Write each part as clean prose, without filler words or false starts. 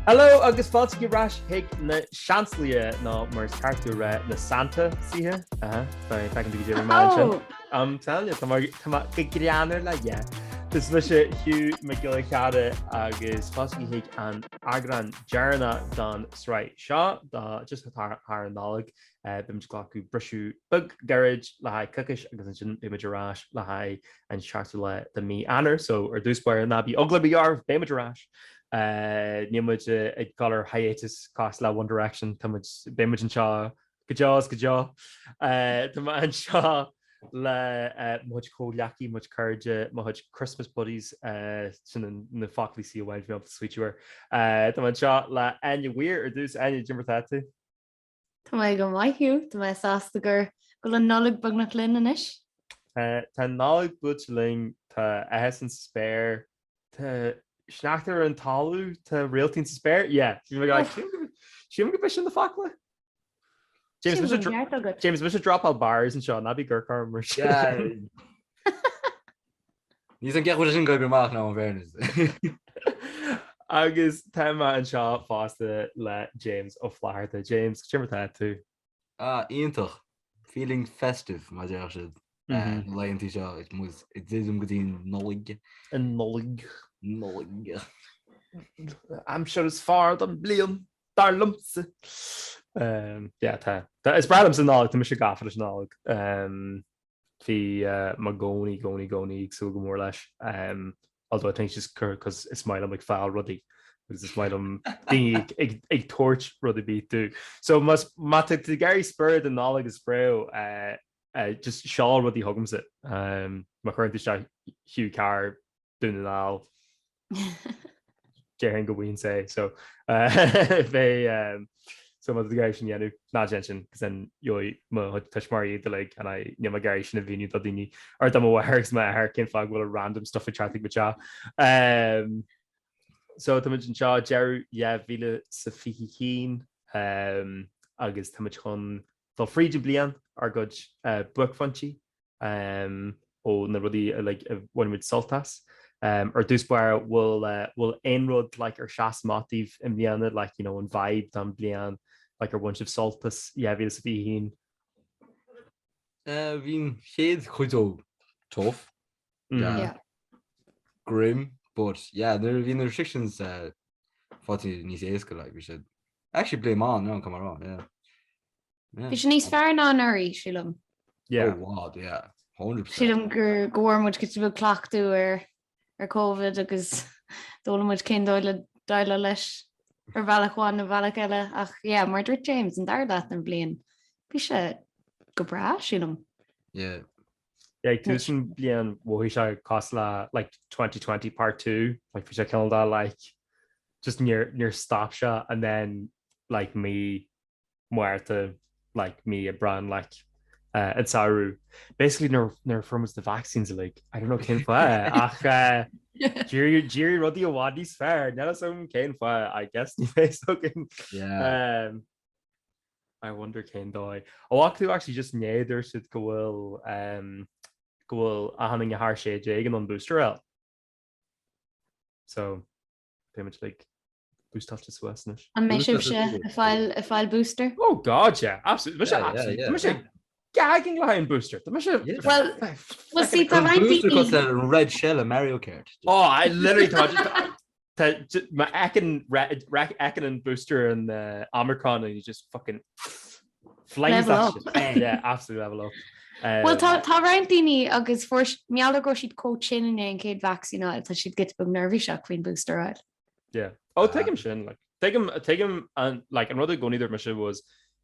Hello agus fáilte ras hiag na seansálaithe ná mar cartú ra na Santa sithe sorry if I can do your imagine tell you go greanar le Tus me se Hugh Mac Giolla Chearra agus fáilte hiag an Eagrán Chearra don sráid seo dá just tar an Nollaig bim ghlacu brisú bug garage le haid cucis agus an béimiid rás le haid an seachtainiúil le de mí anar so ar dúspáir na bí ogla bíar béimiid rás. Nímuid ag galar hiatus cás le One Direction tá béimiid an seo go Tá an seo le muid cóleaí muid chuide muid Christmas buddies sin na faclaí sí bhhain bhí sweetuir. Tá an seo le Áine Mhaoir ar dús Áine Jimmertáte. Tá mé go maithú Tá mé sásta gur go an Nollaig bag nach linn inis. Tá Nollaig butling tá ahas an spéir tá Schnachter an talú tá réaltín sa spéir? Siam go bis in na facla? James mis drop out bars and seo na bhí gurcar mar Níos an ceú sin go goach ná an bhéirnas. Agus téime an seo fásta le James ó Flatharta. James, Jimmertá tú? Íontach, feeling festive má dear siad. Leontí seo ag dúm go dtíon Nollaig. An Nollaig. I'm sure it's far don blion dar lumse. Tá is bradam san Nollaig tá mis gafar is Nollaig. Bhí má gcónaí agsú go mór leis. Although I think just because it's my like file ruddy because it's my thing a torch ruddy beat too. So must to Gary Spur the Nollaig is bro just shawl ruddy hugums it. My current is Hugh Carr doing it all. Jehan go win say so they some of the guys in yenu not attention because then you touch Mario the like and I my guys in a venue that they or them aware my hurricane flag with a random stuff with traffic with so to mention Jerry vile Sophie Keen agus to mention the free blian are good book funchy oh na ruddy like one with saltas or dúspáir will einrod like ar seas motív in bliana like an vibe dan blian like ar bunch of saltas vi sa bhí Bhín chéad chuidó tough grim but there bhín restrictions fáti níos éasca like we should actually blame on no come around Bhí sin níos fear ná airí sílam. Oh wow 100%. Sílam gur gomhaid go bh clachtú ar COVID agus dólamid cén dáile leis ar bhealachháin na bhealach eile ach mar dúirt James an dar leat an blian. Bhí sé go bra sílam. túsin blian bhí se cos le like 2020 part 2 like bhí sé ceann like just near stop se and then like me muirte like me a brand like at Saru basically near from the vaccines like I don't know ken fa ach Jerry ruddy awadis fair now some ken fa I guess I wonder ken doi walk to actually just neither should go a hanning a har shade jagan on booster out so pretty much like boost off to Swestnish and make sure a file booster. Oh god absolutely gagging line booster. Well, see, the red shell of Mario Kart. Oh, I literally thought my achan booster and the Omicron, and you just fucking flames that shit. Yeah, absolutely level up. Well, tá rointíní agus for meall go she'd coach in and céad vaccine out, so she'd get bug nervy shock when booster out. Yeah. Oh, take him shin like take him and like another go neither mission was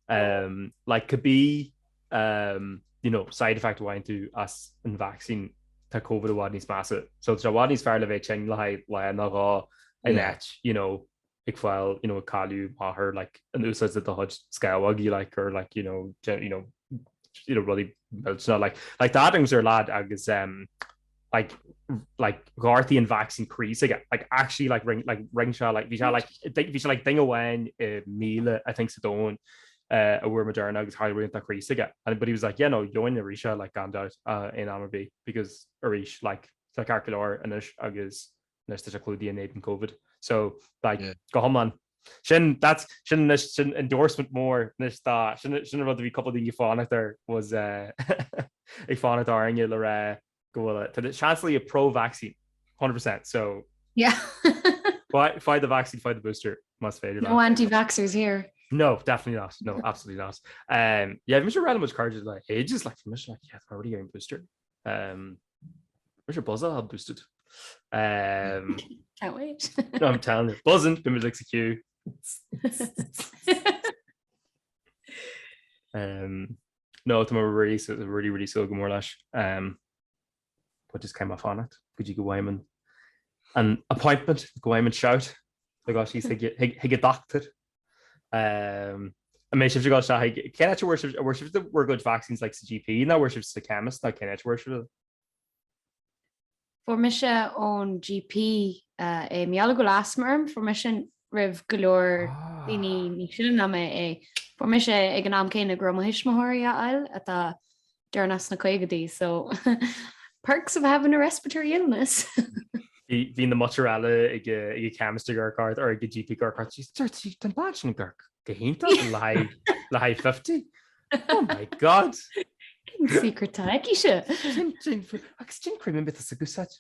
like could be side effect wine to us and vaccine to COVID wadney's massive so the wadney's fair levating like na ik file call you her like and who says that the hudge skywaggy like or like really it's not like that things are lad agus like Garthy and vaccine crease again like actually like ring shot like like thing away meal I think so don't a word Moderna agus highly that crease again but he was like join the Risha like gone out in Amberby because Arish like calcular and agus next to include the innate and COVID so like go home man Sin endorsement mór sin rud bhí couple í fánatar was ag fána Áine le ra gohfuil Tá seanslaí a pro-vaccine 100%. So Yeah. find the vaccine, find the booster. Must fade. No anti-vaxxers here. No, definitely not. No, absolutely not. Yeah, Mr. Random charges like ages like Mr. Like yeah, already getting booster. Mr. Buzza had boosted. Can't wait. No, I'm telling you, buzzing. Been with Lexi Q. No, to my really so good more lash. What just came off on it? Could you go Wyman? An appointment, go Wyman shout. Like gosh, he's he doctor. And may shift got shot. Can I worship the we're good vaccines like the GP, now worships the chemist, like can I worship For Misha on GP miala go lasmerm for mission riv galore ni name for Misha ag an am céine grom hismahoria al at the dernas na coigadi. So perks of having a respiratory illness. Bhín na mozzarella ag chemist card or ag GP card. She's 30 den badge gark. Gehínta le high 50. Oh my god. Secret tag se. Agus tin cream bit a gusat.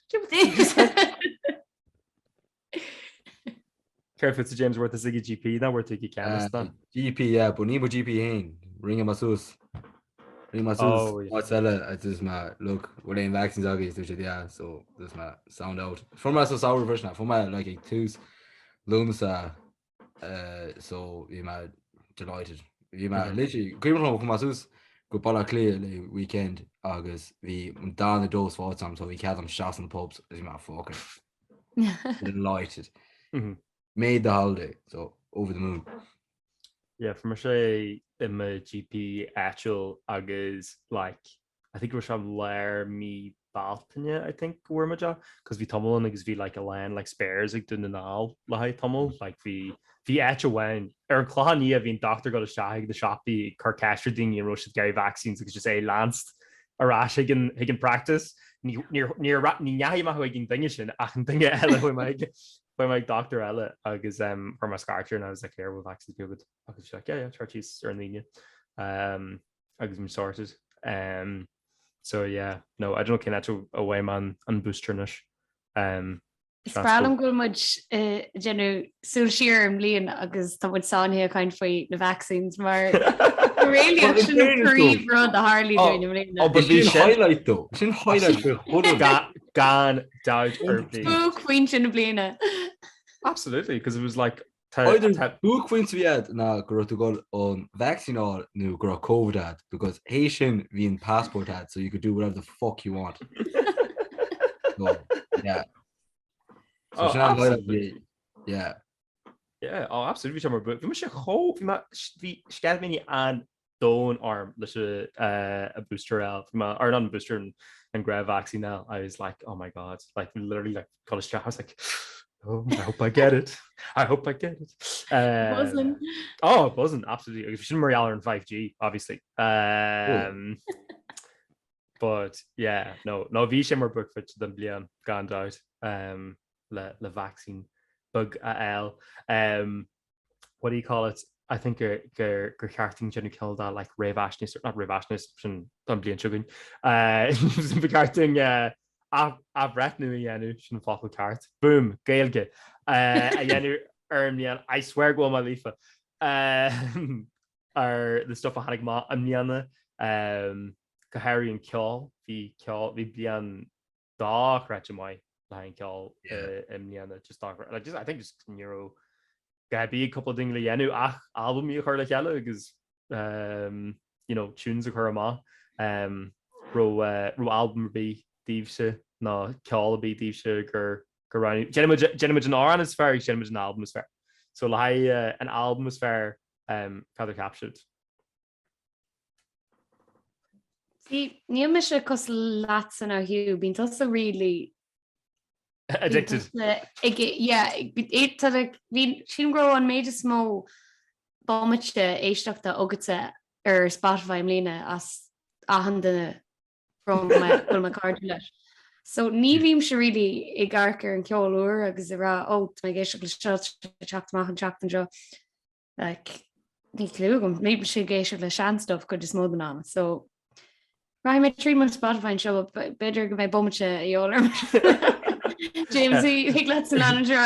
Careful to James worth a sig GP that worth take chemist. GP yeah, but níbo GP hain. Ring him asus. What's that? Just my look. We're in vaccines against yeah. So this my sound out. For my sour version. For my like twos looms so you might delighted. You might literally criminal from asus. Go ball clear the weekend agus we down the doors for time so we had them shots in the pubs as you might fucking delighted. Made the holiday so over the moon. Yeah, for me, in my GP actual agus like I think we're trying to learn me baltanya. I think we're my job because we tumble and because we like a land like spéirs like doing the now like tumble like we actual when Clahania being doctor got a shag the shoppy carcasher ding and Russian Gary vaccines because just say lanced a rash he can practice near rat niyahimahuigin dingishin achan thing by my doctor Ella agus for my scarcher and I was like here with vaccines good I was like yeah churches are in the agus I'm sorted so yeah no I don't know can away man and boosternish Sprálam go muid genú súil siarm líon agus tá bud sáinhe chuin faoi na vaccines mar réon rud a Harley highlight though. Sin highlight gan doubt Queen sin na bliana. Absolutely, because it was like who Queen's we had na go to go on vaccine or no grow COVID ad because Haitian being passport ad so you could do whatever the fuck you want. So, yeah. So absolutely. Yeah. Yeah, absolutely. But we must hope we scared many and don't arm a booster out or not a booster and grab vaccine now. I was like, oh my god, like literally like college chat. I was like, oh, I hope I get it. I hope I get it. It wasn't absolutely. We shouldn't Marielle in 5G, obviously. But yeah, no, we should more book for them blian gone out. Le vaccine bug L what do you call it? I think gur carting genu kill that like ravashness or not ravashness don't blian chugging carting avretnu yenu shouldn't follow cart boom gailge yenu I swear go my lifa are the stuff I had ma amniana Harry and kill vi blian da crachmai just talk like just I think just neuro be a couple of things like album you heard like yellow because you know tunes occur ma ro album be divse no call be divse gur gentleman an is fair gentleman album is fair so like an album is fair feather captured see ní me se cos lats an Hugh been also really addicted sin gro an méidir smó bommete éisteachta agate Spotify mlína as ahan duna from my card leis So ní bhím se rilí I gcarcar an ceolúir agus ra me géisi le teachtamach an teachtan jo ní clúgam mé sé géisi le seanstofh go is mód an so ra mé trí mu Spotify seo beidir go bheith bomte jólar James hiag le san manager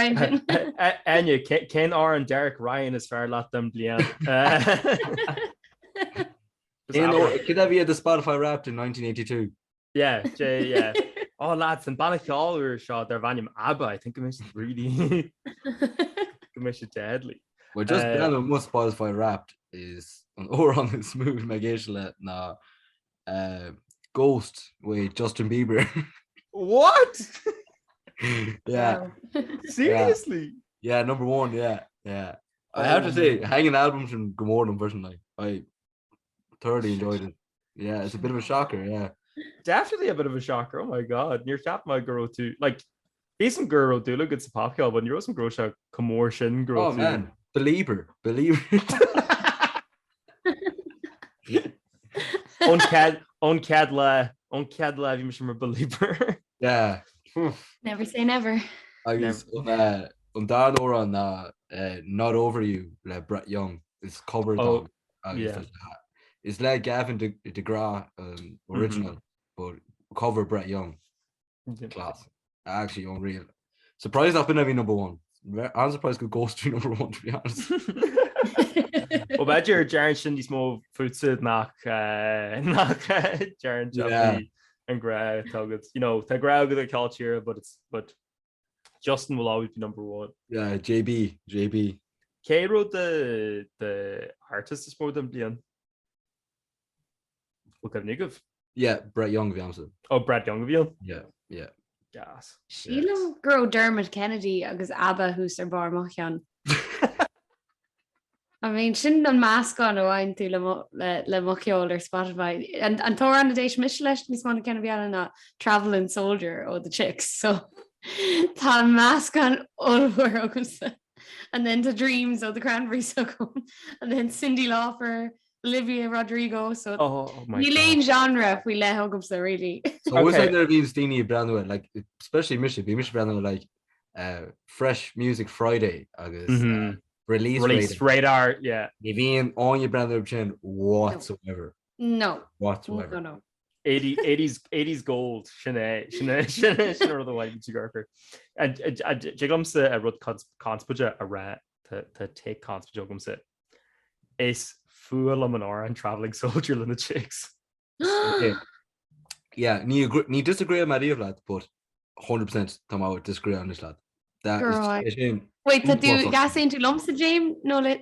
Áine cén á an Derek Ryan is fear leat them blian Could that be at the Spotify Wrapped in 1982? Yeah. Oh, lads, and Banachall shot their Vanium Abba. I think it really deadly. Well, just most Spotify Wrapped is on the smooth Magashla na Ghost with Justin Bieber. What? Yeah. Seriously? Yeah, number one. Yeah. I have to say, hanging albums from Good Morning personally, I thoroughly enjoyed it. Yeah, it's a bit of a shocker. Yeah. Definitely a bit of a shocker. Oh my god, near tap my girl too. Like, he's some girl do look at some pop but you're some girl shot commotion girl. Oh too. Man, believer. Uncadla, you must remember believer. Yeah. Never say never. I guess Dan Oran Not Over You like Brett Young is covered on. Yeah. It's like Gavin DeGraw original, but cover Brett Young. Class. Actually unreal. Surprised I've been having number one. I'm surprised could go to number one, to be honest. Well, bet your Jaron Shindy small food suit knock Jaron Jumpy and Gra Tuggets. You know, Tagra with the culture, but Justin will always be number one. Yeah, JB. Kay wrote the artist is more than Blian. Look at Nigav. Yeah, Brett Young of Amsterdam. Oh, Brett Young of you? Yeah. Gas. Sheila grow Dermot Kennedy agus Abba who's their bar mochian. I mean, sin an mask on óhain tú le mochiol or Spotify. And Thor on the day Michelesh mis man Kennedy na Travellin Soldier or the Chicks. So tá mask on Ulver agus. And then the Dreams of the Cranberries and then Cindy Lauper. Olivia Rodrigo, so my Elaine genre if we let hug up so really. So what's like there being Steenie Brandon like especially Michigan Brandon like Fresh Music Friday agus release radar, yeah. Even on your Brandon chin whatsoever. No. Whatsoever. No. 80s gold Sinead or the white Garker. And Jigum's a rud conspuja a rat to take conspuja is full of Mhaoir and Travellin Soldier in the Chicks. Okay. Yeah, ni disagree on my idea of that, but 100% Tom disagree on this lad. That is a shame. Wait, to do gas into lumps of James? No, le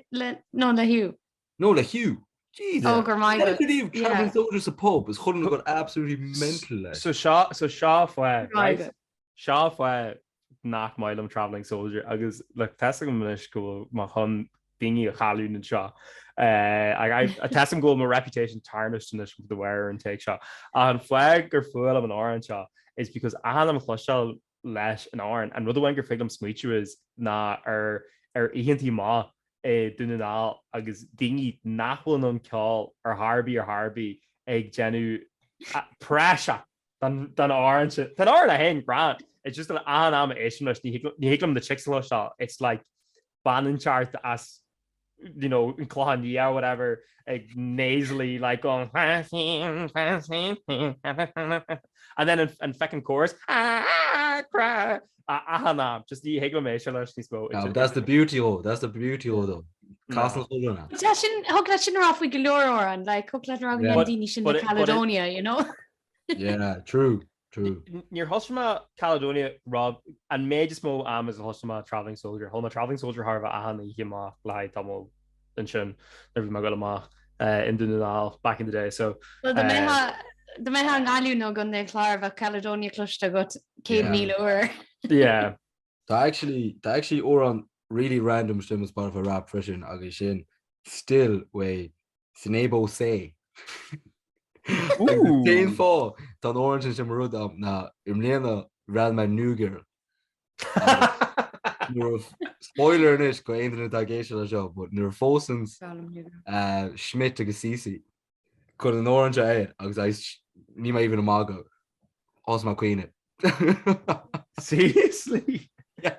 Hugh. No, le Hugh. Jesus. Oh, Gormichael. Travellin Soldier's a pub. It's couldn't have got absolutely mental. So Shaw Fwa, right? Shaw Fwa knock Milam Travellin Soldier. Agus like testing him in school, my hun dingy a Halloween and Shaw. I test him go my reputation tarnished in this with the wearer and take shot. And flag or full of an orange shot is because I had him clushal lash an orange and rather when your figure sweet you is na or ENT ma dunal agus dingy nachwil on call or Harby egg genu pressure than orange than orange I hate grant. It's just an animation the chicks shot. It's like banning chart as you know, in Clawhandy or whatever, like nasally, like going, and then in fucking chorus, cry, just the hegel that's the beauty of though. Castle Solana. That shouldn't off with Galore and like in Caledonia, you know. Yeah, true. Your Hushma Caledonia, Rob, and may just mo as a Hushma Travellin Soldier. Homa Travellin Soldier Harva Ahan Hima Lai Tomo and Shun never Magalama in Dunal back in the day. So well the Meha Galu no gun de Clarva Caledonia cluster got Cape Nilo. Yeah. That actually or on really random stream Spotify rap freshen Agishin still way Sinebo say. Tain fá Tá orange sem rud na imléana ran my new girl. Spoiler is go internet agation job, but near Fosens Schmidt agus Sisi could an orange agus I ni even a mago os ma queen it Seriously? Yeah.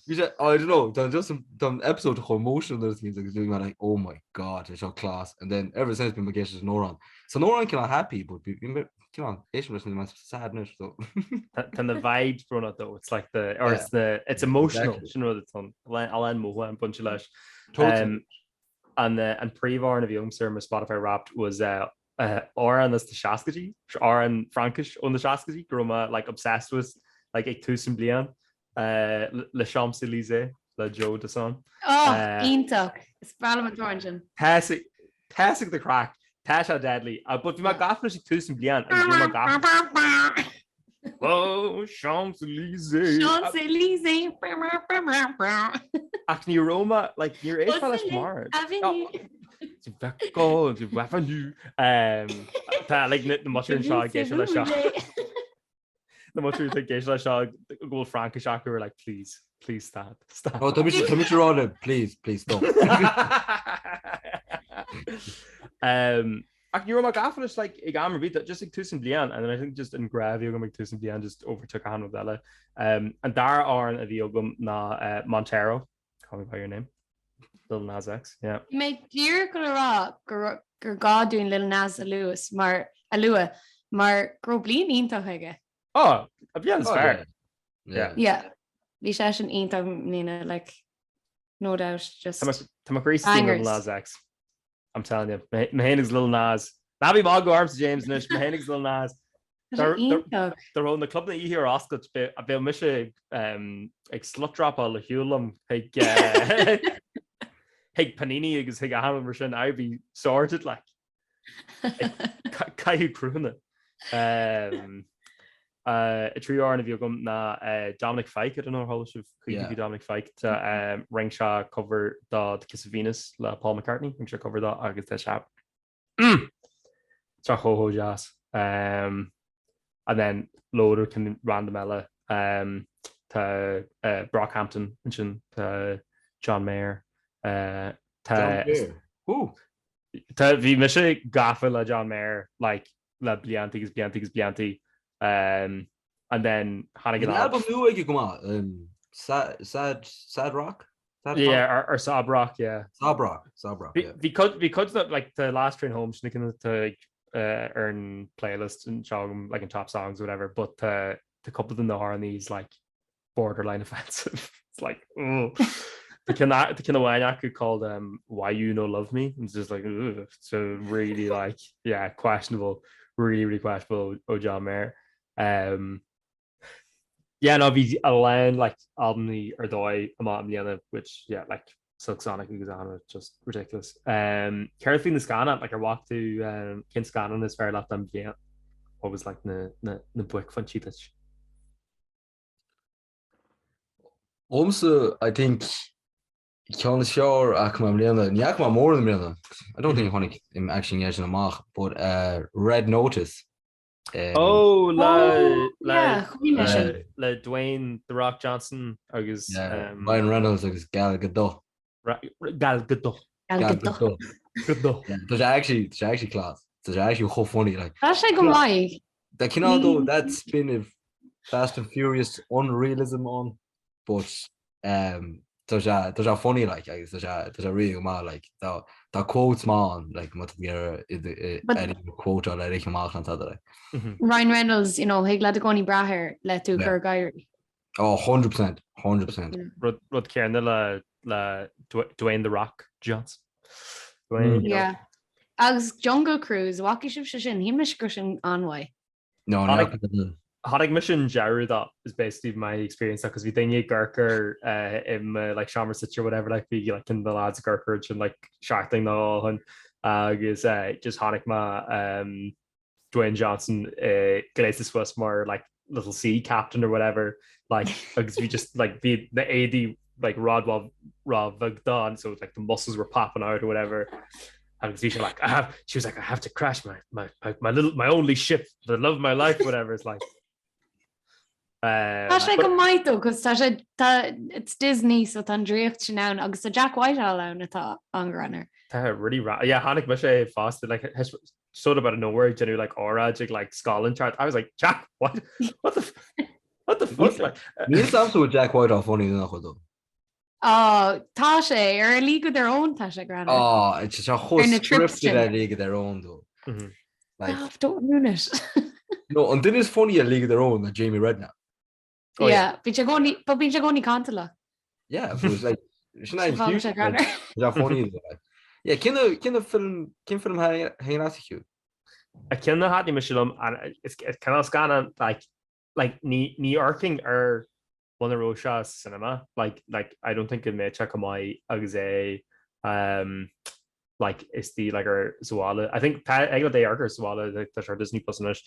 I don't know, just some episode of emotional those things like doing like, oh my god, it's your class. And then ever since been is Noran. So Noran can happy, but come on, Asian sadness so Can the vibes run out though? It's like it's emotional. Exactly. You know the ton. I'll end more bunch of lash. Totally. And pre-varn of young sir Spotify wrapped was Oran is the Shaskaji, Oran Frankish on the Shaskaji, Groma like obsessed with like a Tusen Blian. Le Champs-Élysées, le Joe de Son. Ítach, is Parliament Origin. Tessic the crack, Tasha deadly. But my gaffner is Tusen Blian, and my gaffner. Oh, Champs-Élysées. Champs-Élysées. Acne Roma, like near Éist Palace Mars. Avenue. Avenue. Like the mushroom shot, Geisha shot. The mushroom thing, Geisha shot, gold Frankish Shaker were like, please stop. Oh, Tommy please stop. You're my gaffness like Eagrán beat that just like Tusen Blian, and then I think just in Gravio going to Tusen Blian just overtook a hand with Ella. And there are a Viogum na Montero. Call me by your name. Lil Nas X, yeah. Mate, you're gonna God doing Lil Nas Lewis, maar groblin ítach aige. Oh, yeah, that's fair. Yeah. Bhí sé an ítach Nina, like no doubt, just Tamacrease Lil Nas X. I'm telling you, Mahanig's Lil Nas. Nabi Mago Arms James Nish, Mahanig's Lil Nas. They're on the club that you hear Oscar a bit mishe slut drop all the Hulum Hig Panini is Hig Hammer version I be sorted like Kai Cruna. A tree or if you're going na Dominic Fike, I don't know how should Dominic Fike to ring shot cover the Kiss of Venus la Paul McCartney ring shot cover that August shop so ho jazz and then loader can random ella to Brockhampton mention to John Mayer to vi mishe gaffa la John Mayer like la Blianti and then Hannigan album new you come out sad rock or Sob Rock Sob Rock because that like the last train home sneaking to earn playlist and show them like in top songs or whatever, but the couple of them that are on these like borderline offensive. It's like the kind of wine I could call them Why You No Love Me. It's just like so really like questionable, really questionable. John Mayer. No, be a line like album or dói am the which like Silk Sonic goes on just ridiculous. Carefully in the scan like I walked to Kin scan on this very left time what was like the book fun cheatach. Also, I think John sure achan more than I don't think I'm actually getting a mark, but Red Notice. Le Dwayne The Rock Johnson agus Ryan Reynolds agus Gal Gadot. There's actually class. There's actually so funny like. That's like why. That though that's been a Fast and Furious unrealism on, but there's a funny like there's a really mal like the quotes man like what quote or like Ryan Reynolds, you know, he glad to go any braher let to her guy. Oh, 100%. Rod Kieran la Dwayne The Rock Johnson. Yeah. Agus Jungle Cruise, walkie ship shin, he mission on why. No. Honig mission Jaru that is basically my experience because we think Gurker in like Shammer City or whatever like we like in the lads Gurker and like sharking all and is just Honig ma Dwayne Johnson Glacis was more like little sea captain or whatever like because we just like the AD like Rod Vagdon so like the muscles were popping out or whatever. And she like she was like I have to crash my only ship the love of my life whatever it's like. Tá sé go maiid because it's Disney so tá dríocht sin now agus a Jack Whitehall ann atá angrunner. Tá really Hannig me sé fast like sort of out of nowhere, like Orage, like Scotland chart. I was like, Jack, what the fuck? Like, Níl samsa with Jack White off funny nach though. Tá sé ar a league of their own tá sé gran. It's just a whole scripted a league of their own though. Like, don't ruin it. no, and then it's funny a league of their own that Jamie Redknapp. Yeah, but you're going to Cantala. Yeah, but it was like it's funny. Yeah, kin film hang Hugh. I kinda had Michelin and it's kind of scanning like New Yorking or one of Rosha's cinema. Like I don't think it may check on my agus like it's the like our Zoala. I think they are Zoala that are Disney Plus in it.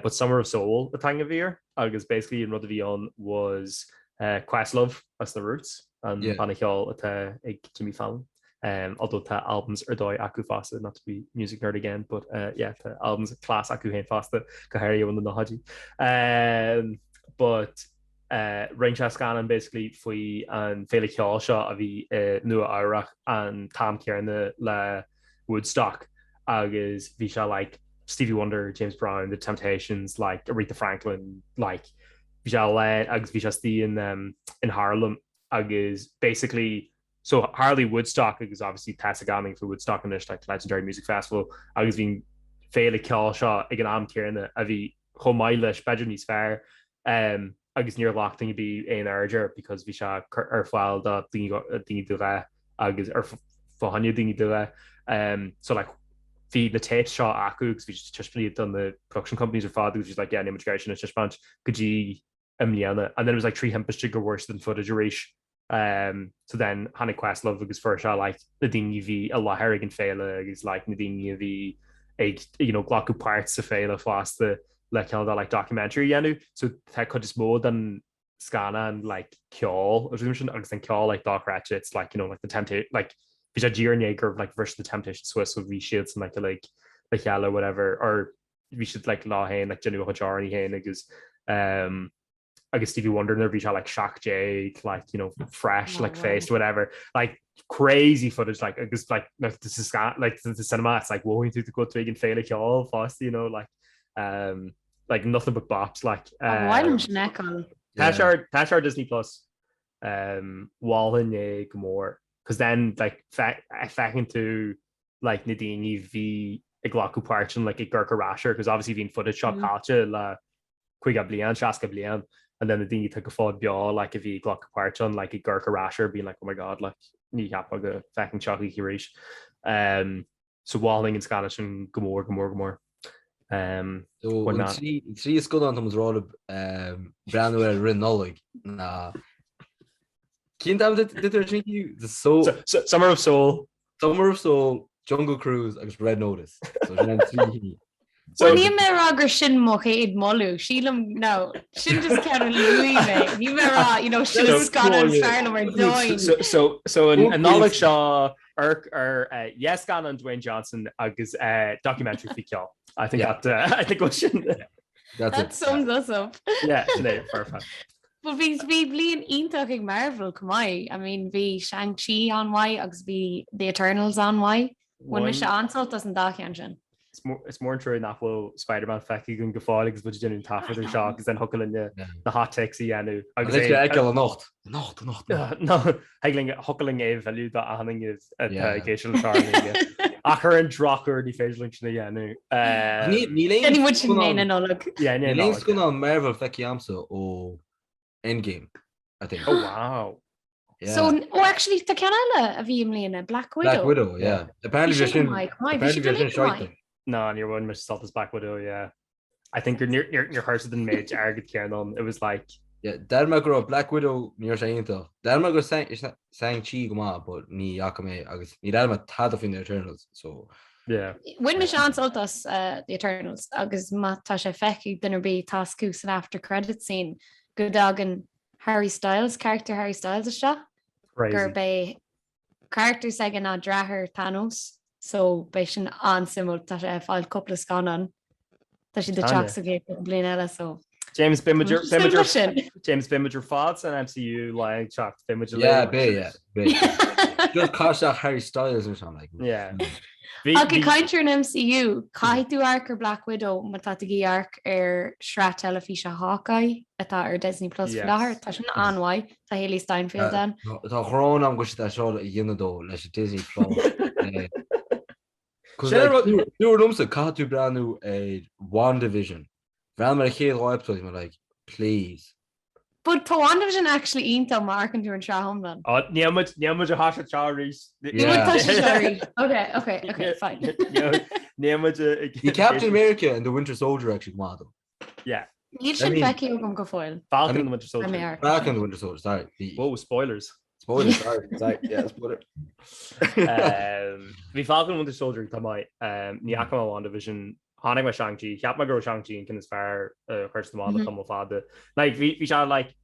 But Summer of Soul, the thing of year, agus basically in Rudder Vion was Questlove as the roots and Panichol at Jimmy Fallon. Although the albums are doi acu fasta, not to be music nerd again, but the albums class acu hain fasta kahari one the haji. But Ringcha Scannon basically fui and Felix Hallshaw of the Nua Iraq and Tom Kieran the Woodstock agus Visha like Stevie Wonder, James Brown, The Temptations, like Aretha Franklin, like Visha agus Visha Steve in Harlem agus basically. So Harley Woodstock is obviously Tassagaming for Woodstock and this like legendary music festival. I was being Felix Hallshaw again am Kieran of the Homailish Bedroom's fair. I guess near locked thing be an urger because we shall or file the thingy do that agus or for honey thingy do that. So like feed the tape shot aku because we just really done the production companies or father which is like immigration it's just bunch could you and then it was like 3 hempestiger worse than footage reach. So then Hannah Questlove because first I like the dingy v a lot Harrigan Fela is like the dingy v Glocku parts of Fela fast the like documentary so that could just more than Scana and like Kjol I think Kjol like Doc Ratchets like like the Temptation like Jaeger like versus the Temptation Swiss with V-Shields and like yellow whatever or we should like Law Hain like Jenny Hajari Hain because I guess Stevie Wonder never shot like Shock Jake like fresh like faced whatever like crazy footage like I guess like this is like the cinema it's like whoa through the good twig and fail like all fast like nothing but bops like Tashar Disney Plus Wallen more because then like facking to like Nadine v Iglaku Parch and like a Gurkha Rasher because obviously being footage shot culture la Quiga Blian Shaska Blian and then the thing you took a fod ball like if he Glock Parch on like a Gurkha Rasher being like oh my god like you have a fucking chocolate Kirish so Walling in Scottish and Gomor so three is good on them was roll brand new rin Nollaig Keen time did the soul Summer of Soul Jungle Cruise agus Red Notice so ní mé agur sin mo chéad molú sílam no sin just cean luí mé ní mé sin Scotland Ireland mar doin so in Nollaig seo yes gan an Dwayne Johnson agus documentary fi ceol I think I think that sums us up yeah perfect. But bhí blion ionach ag Marvel cumai I mean bhí Shang-Chi an wai agus bhí The Eternals an wai when me se ansaltas an dacean sin it's more true nach bhfuil Spider-Man feici gon goáil agus bud genú tafa ar seo agus den hocail na hot taxi anu agus nacht no heagling hocaling bheú a haning is géisiil achar an drochar ní féidirling sinna dhéanú ní mu sin néana Nollaig léons gon an Marvel feici amsa ó Endgame I think oh wow so actually tá cean eile a bhí mlíana Black Widow yeah apparently no, and you're one much self as Black Widow, yeah. I think you're near your heart than made Argid Kieran. It was like Derma go Black Widow near saying though. Derma go sang Chi Guma, but ni Yakame agus ni Derma tad of in the Eternals. So when me ansaltas the Eternals agus mata sé feici dinner be tascus an after credit scene go dagan Harry Styles character Harry Styles is gur be character second na drahar Thanos. So bei sin ansimú tá sé fáil coppla scanan tá si de teach a gé blian eile so James Bimmer fads an MCU like chat Bimmer be just cash out Harry Styles or something like Ag caiintear an MCU caiithú arc ar Black Widow má tá í arc ar sra telefi a Hawkeye atá ar Disney Plus Flatharta tá sin anhaid tá Hailey Steinfeld an. Tá chrán am go seo a dhéanadó leis Disney Plus. Dúrlumsa catú breanú é WandaVision. Bhrean mar a chéad episode mar like, please. But tá WandaVision actually ínta mark an dú an se homlan. Níamid a hasha Charries. Okay, fine. The Captain America and the Winter Soldier actually mado. Yeah. Níl sin feici agam go fáil. Falcon and the Winter Soldier. Falcon and the Winter Soldier, sorry. Whoa, spoilers. Spoilers, sorry. Yeah, spoiler. The Falcon and Winter Soldier tá mai ní achan WandaVision hánig me Shang-Chi, ceap me go Shang-Chi and kinda fear chuirst amán come fada. Like we shall like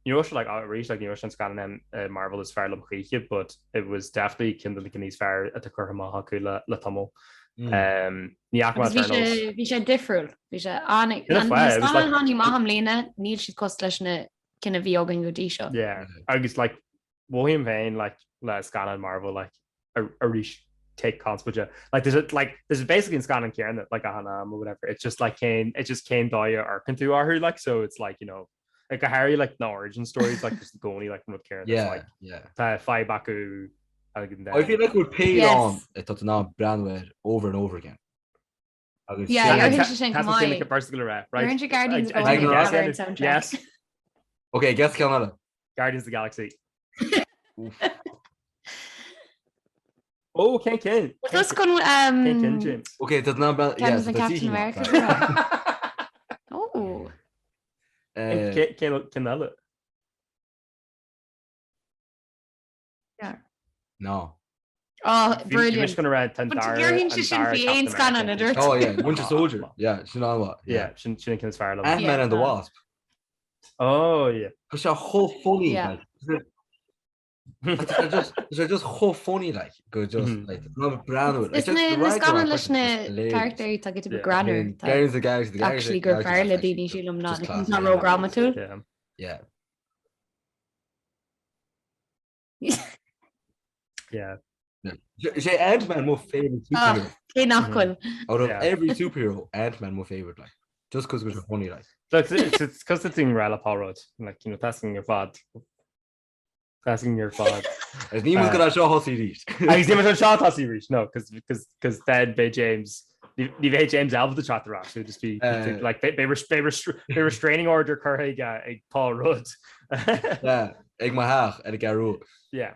like outreach like an scan Marvel is fair lumchiche, but it was definitely kindle like these fair at the curramaha kula la tomo. Ní bhí sé difriúil bhí sé annig haní maham lína níl siad cos leis na cinna bhí agan go dtí seo. Yeah, agus like William Vane like le scan Marvel like a reach take consequence like there's basically in scanning Kieran that like a Hannah or whatever it just came Daya Arkin through Ahu like so it's like you know like a Harry like the origin stories like just the only like with Kieran five Baku I feel like we're paid on it to now brandware over and over again. Particular right Guardians yes okay guess Canada Guardians of the Galaxy. Oh, Ken. Let's go James. Okay, that's not bad. Yeah, Captain America. Oh. Ken. Yeah. No. Oh, brilliant. Oh yeah, Winter Soldier. Yeah, Ant-Man and the Wasp. Oh yeah. Because they're whole funny. Yeah. They're just whole funny like go just like not brand it's gone listen character to get to be grander Guardians of the Galaxy actually go fairly dini shilum not programma too yeah Say Ant-Man my favorite superhero out of every superhero Ant-Man my favorite like just because it's funny like it's because it's in Ralapalrod like you know passing your fad As nímas go seo hosí ríist. Agus nímas an seo hosí ríist, no, because then Beidh James, ní bheith James Alva the chat rá, so just be like they restraining order currigh ag Paul Rudd. Yeah, ag my haach ag garú. Yeah.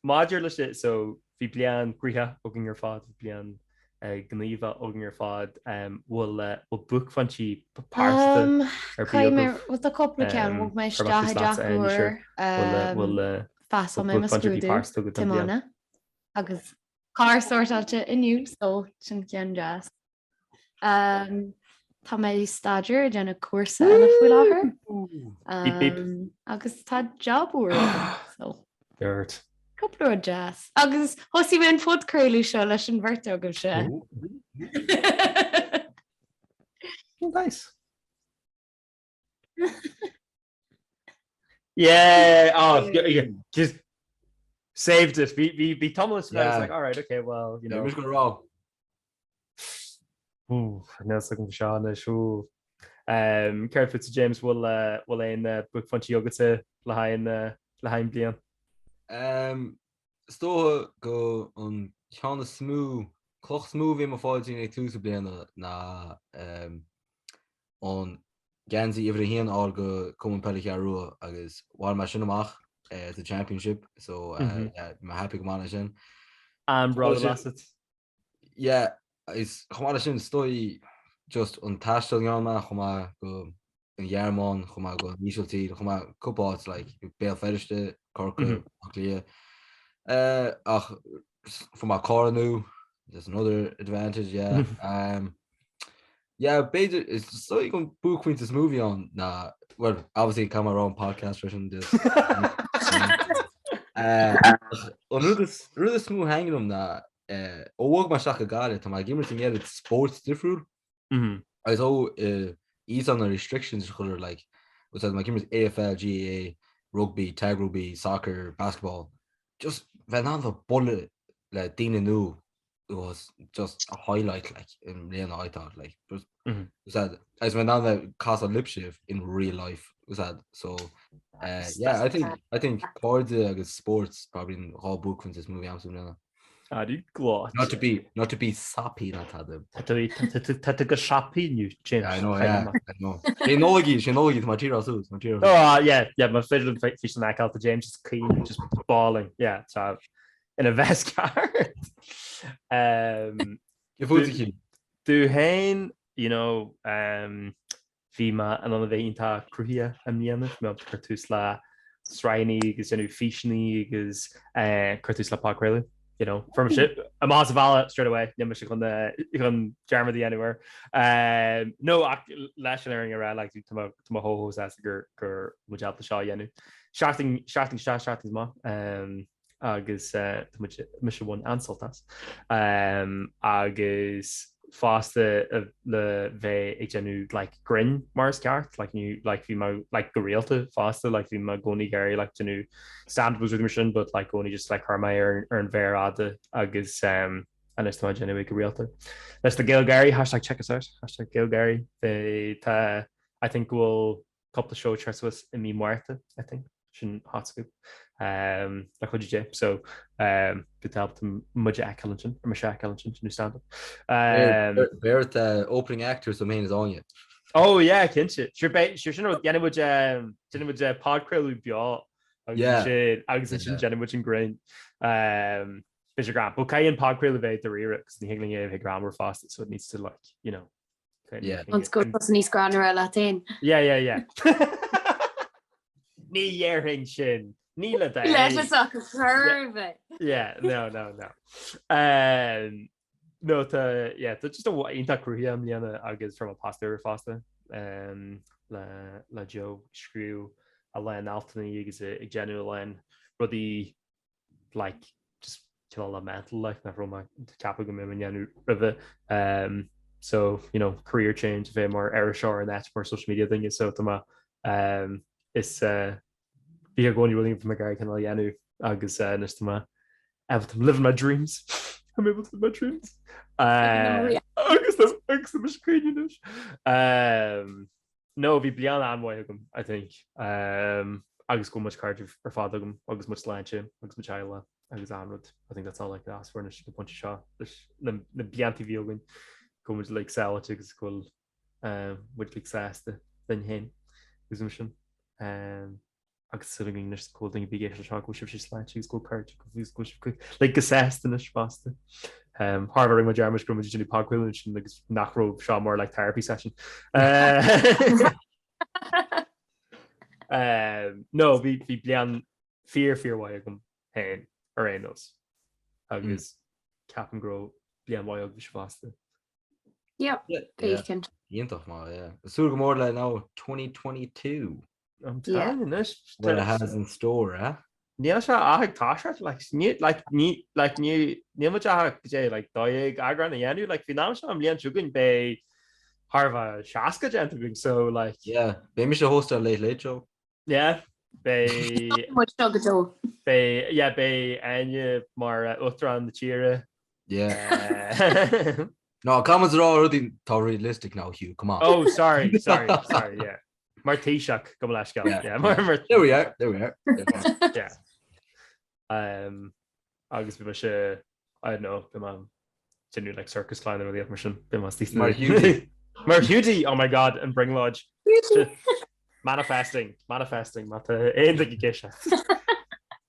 Maidir lei it so bhí blian grítha ógan ar fád blian gníomh ógan ar fád bhfuil book fantí páirsta with a couple cean bhg mé staúir fas mé mascrúdú Timona agus cá sortáilte inniu so sin cean jazz. Tá mé staidir déna cuasa eile fuil láthair agus tá jobúir so. Dirt. Couple of jazz. Agus hosí bhain fud creú seo leis an bhirte agam se. Nice. Yeah, just saved it. Be Thomas. Yeah. I was like, all right, okay, well, you know. Who's gonna roll? Ooh, Nelson looking for Sean. Show. Careful to James will in book funny yoga to Lahain Blian. Sto go an Sean smooth cloch smooth in my fáiltín ag tús bliana na an Ganzi iwwer hían á go cum pelle arú agus bhil mar sin amach the championship so ma happy go man sin. Brother last yeah is chumá sin stoi just an tastal ma chumá go an jaarmán chumá go níisiiltí chumá cupát like béal ferrichte corca lia ach for my car new there's another advantage yeah Beidh is so you can book Queen this movie on well obviously come our own podcast version this this smooth hanging them walk my shaka got it my gamer thing it's sports different I saw ease on the restrictions like was my gamers AFL GAA rugby tag rugby soccer basketball just van aan the bullet like Dina Nu was just a highlight like in lenár I thought like was that as went on the Casa Lipshiv in real life was that so yeah I think Corda agus sports probably in all book from this movie absolutely glá not to be sappy not had them go shopping you James I know Nollaig my tear oh yeah my fiddle fish and out to James just clean just balling yeah so in a vest card do hain you know Fima an an bhéonnta cruthia am líanamh mé chuirtús le sráinní agus genú fíisinaí agus chuirtús le pacréile you know from shit I'm as valid straight away yeah chun Germany anywhere no leising around like to my whole as gur muid the shaw yenu shafting ma agus mis one ansaltas agus faste le ve genu like grin Mars cart like you like vi like gorealta faster like vi ma goni Gary like genu stand was with mission but like only just like Harmeyer and Verada agus and it's my genu gorealta that's the Gail Gary hashtag check us out hashtag Gail Gary they I think we'll couple of show trust was in me muerta I think shouldn't hot scoop like what you so good help to muid achan or achan new stand up where the opening actor so main is on you oh yeah kinship sure Jenna would pod craiú beá agus Jenna would in grain Bishop Grant but Kai and pod craiú the lyrics the hingling of grammar fast so it needs to like you know let's go níos grammar Latin yeah ní dhearthing sin níla perfect yeah no no just a inta cruthia am líana agus from a pastor fasta le Joe criú a len altaní agus ag genú len rudí like just le mental like na from cap go mé genú rive so you know career change bheith mar airshore and that's more social media thing so is bhí going really from Gary can yanu agus nistama I'm living my dreams I'm able to live my dreams agus no bhí blian anmha agam I think agus go much card ar fád agam agus much láinte agus much eile agus anrod I think that's all like that for a bunch of shot na blianti bhíogan go much like salad agus cool would like saste then hen agus mission agus sitting this cool thing big shot go shift slide she's go card go like assessed in this pasta Harvard my German scrum usually park will like nachro shot more like therapy session no be blian fear why gum hen or anos agus cap and grow blian why of pasta yeah Ionintach ma yeah so more like now 2022 I'm telling you this what it has in store yeah tá like ní much like Nollaig Eagrán a like finance am líon sugan be Harva Shaska gentleman so like yeah be mis host a late show yeah be Áine mar Uachtaráin na Chearra yeah no comments are already realistic now Hugh come on oh sorry yeah Mar Taoiseach go leisceil there we are yeah agus bhí se I don't know be man genuine like circus climb or the admission be Mar Hugh oh my god and bring lodge manifesting mat ein geisha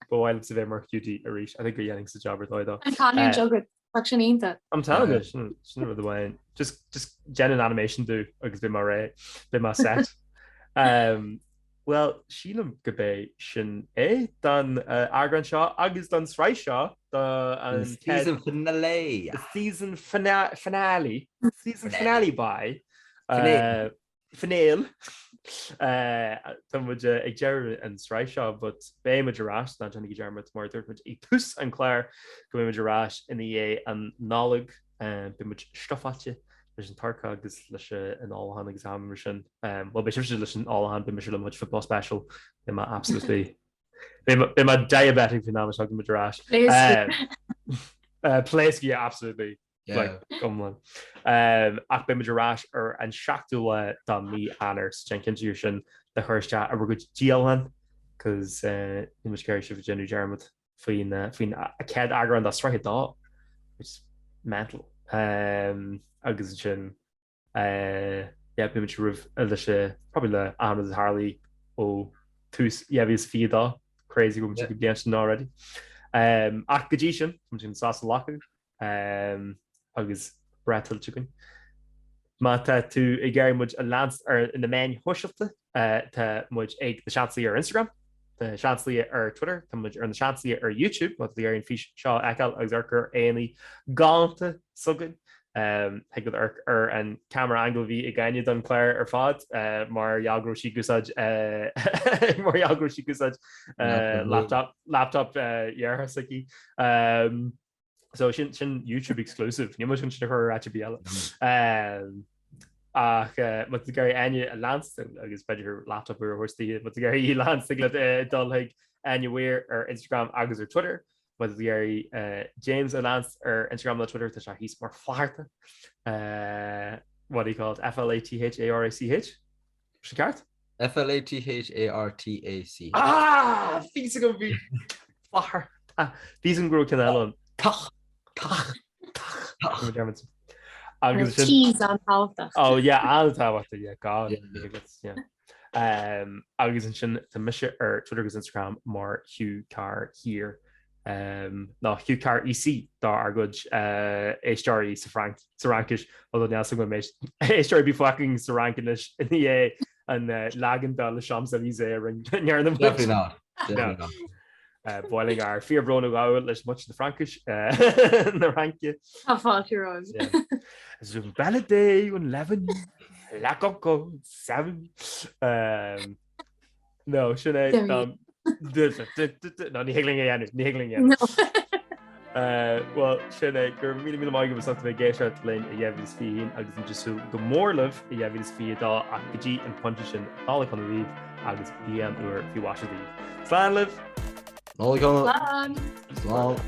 but while it's a bit Mar Hugh a reach I think you're getting the job though I'm telling you the way just genuine animation do agus be my set well sílam go bé sin don Eagrán seo agus don sráid seo season finale by Finale Tá muid ag dearmid an sráid seo but bé muidirrás ná Johnny German mar dúirt ag tus an chléir go mé muidirrás ina dhé an Nollaig be muid stofaite an tarca agus leis an áhan exam sin well be leis an áhan be le much football special be ma absolutely be ma diabetic fin ná go muidirrás Place, yeah, absolutely. Yeah. Like, come on. Ach be muidirráis ar an seachtainiúil dá mí anars Jenkins sin de chuirte a bhar go díalhan, cos ní muid ceir si genú Germad faoin a céad Eagrán dá sráithe dá, which is mental. Agus sin be muid rih lei sé probably le anad Harley ó tús bhís fiadá crazy go go déan already. Ach go dtí sin sin Sásálaithe agus bretal chicken. Má tú I ggéir muid a lans ar in na main thuisiilta tá muid ag na seansaí ar Instagram, the seansaí ar Twitter, tá muid ar na seansaí ar YouTube, má ar an fi seo eáil agus ar éanaí gáanta sugad. He go ar an camera angle bhí I gaiine don Claire ar fád mar jaagro si gusáid mar jaagro si gusáid laptop dheartha saí. So sin YouTube exclusive. Ní sin sin chuir ráte bí eile. Ach mu gur aine a lans agus beidir laptop ar thuirtaí, mu gur í lans le dul Mhaoir ar Instagram agus ar Twitter. But James a lance ar Instagram le Twitter tá hís mar Flatharta. What do you call it? Flatharach? Se ceart? Flathartac. Fí go bhí Flatharta. Bhí an grú cinán. Cheese an táhachtach. Oh yeah, an táhachtach, yeah, God. Yeah. Agus an sin tá mise ar Twitter agus Instagram mar Hugh Car here. No Hugh.ee dá ar good éisteoirí sa Frankis although now go mééis éisteoir bí fucking sa rankinis in the an lagan dá le seams a víse near them boiling our fear bro gáil leis much the Frankis na ranke zoom bella day 11 la go 7 no sinné No, ní hiling well sinna gur mí maigh was something géisiart lein a dhéhhís fion agus an just go mórlah I dhéhhís fiadá a gotí an punte sin ála chun riomh agus bíam uair fiú wasí. Slán liv? Nollaig.